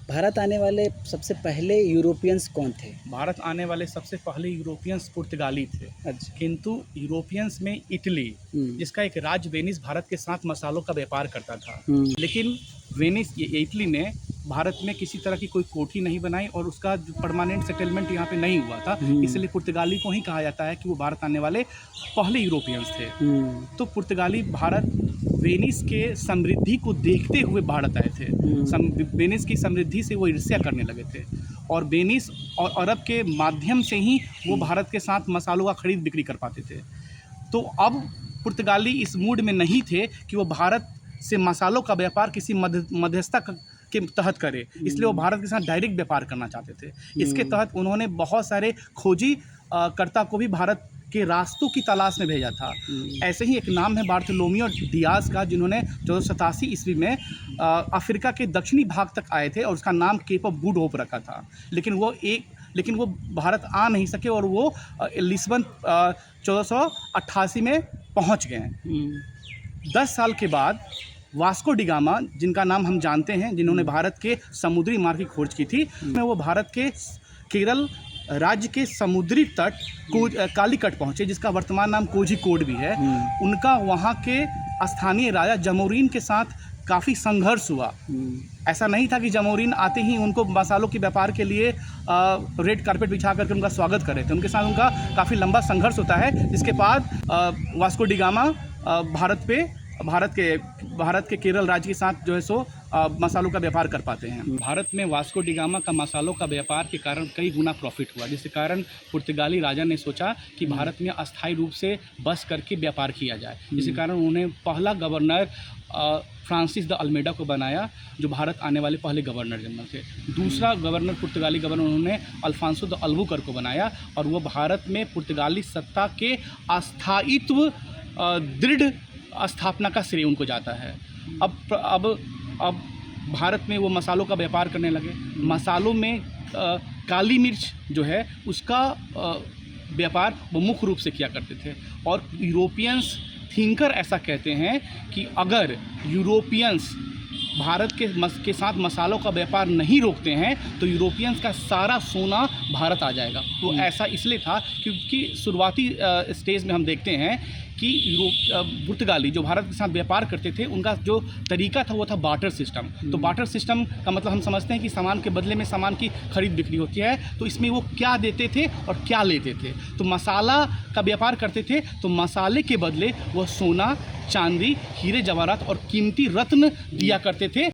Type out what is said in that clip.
भारत आने वाले सबसे पहले यूरोपियंस कौन थे? भारत आने वाले सबसे पहले यूरोपियंस पुर्तगाली थे। अच्छा। किंतु यूरोपियंस में इटली, जिसका एक राज्य वेनिस भारत के साथ मसालों का व्यापार करता था। लेकिन वेनिस इटली ने भारत में किसी तरह की कोई कोठी नहीं बनाई और उसका जो परमानेंट सेटलमेंट यहाँ पे नहीं हुआ था, इसलिए पुर्तगाली को ही कहा जाता है कि वो भारत आने वाले पहले यूरोपियंस थे। तो पुर्तगाली भारत वेनिस के समृद्धि को देखते हुए भारत आए थे। वेनिस की समृद्धि से वो ईर्ष्या करने लगे थे और वेनिस और अरब के माध्यम से ही वो भारत के साथ मसालों का खरीद बिक्री कर पाते थे। तो अब पुर्तगाली इस मूड में नहीं थे कि वो भारत से मसालों का व्यापार किसी मध्यस्थता के तहत करे, इसलिए वो भारत के साथ डायरेक्ट व्यापार करना चाहते थे। इसके तहत उन्होंने बहुत सारे खोजी कर्ता को भी भारत के रास्तों की तलाश में भेजा था। ऐसे ही एक नाम है बार्थोलोमियो डियाज का, जिन्होंने 1487 ईस्वी में अफ्रीका के दक्षिणी भाग तक आए थे और उसका नाम केप ऑफ गुड होप रखा था। लेकिन वो भारत आ नहीं सके और वो लिस्बन 1488 में पहुंच गए। 10 साल के बाद वास्को डी गामा, जिनका नाम हम जानते हैं, जिन्होंने भारत के समुद्री मार्ग की खोज की थी, में वो भारत के केरल राज्य के समुद्री तट कालीकट पहुँचे, जिसका वर्तमान नाम कोझिकोड भी है। उनका वहाँ के स्थानीय राजा जमोरीन के साथ काफ़ी संघर्ष हुआ। ऐसा नहीं था कि जमोरीन आते ही उनको मसालों के व्यापार के लिए रेड कारपेट बिछा करके उनका स्वागत करे थे। उनके साथ उनका काफ़ी लंबा संघर्ष होता है, जिसके बाद वास्को डी गामा भारत के केरल राज्य के साथ जो है सो मसालों का व्यापार कर पाते हैं। भारत में वास्को डी गामा का मसालों का व्यापार के कारण कई गुना प्रॉफिट हुआ, जिसके कारण पुर्तगाली राजा ने सोचा कि भारत में अस्थायी रूप से बस करके व्यापार किया जाए। जिसके कारण उन्होंने पहला गवर्नर फ्रांसिस द अल्मेडा को बनाया, जो भारत आने वाले पहले गवर्नर जनरल थे। दूसरा गवर्नर, पुर्तगाली गवर्नर, उन्होंने अल्फांसो द अल्बुकर्क को बनाया और वो भारत में पुर्तगाली सत्ता के अस्थायित्व दृढ़ स्थापना का श्रेय उनको जाता है। अब भारत में वो मसालों का व्यापार करने लगे। मसालों में काली मिर्च जो है उसका व्यापार वो मुख्य रूप से किया करते थे और यूरोपियंस थिंकर ऐसा कहते हैं कि अगर यूरोपियंस भारत के साथ मसालों का व्यापार नहीं रोकते हैं तो यूरोपियंस का सारा सोना भारत आ जाएगा। तो ऐसा इसलिए था क्योंकि शुरुआती स्टेज में हम देखते हैं कि पुर्तगाली जो भारत के साथ व्यापार करते थे, उनका जो तरीका था वो था बार्टर सिस्टम। तो बार्टर सिस्टम का मतलब हम समझते हैं कि सामान के बदले में सामान की खरीद बिक्री होती है। तो इसमें वो क्या देते थे और क्या लेते थे। तो मसाला का व्यापार करते थे तो मसाले के बदले वो सोना, चांदी, हीरे जवाहरात और कीमती रत्न दिया करते थे।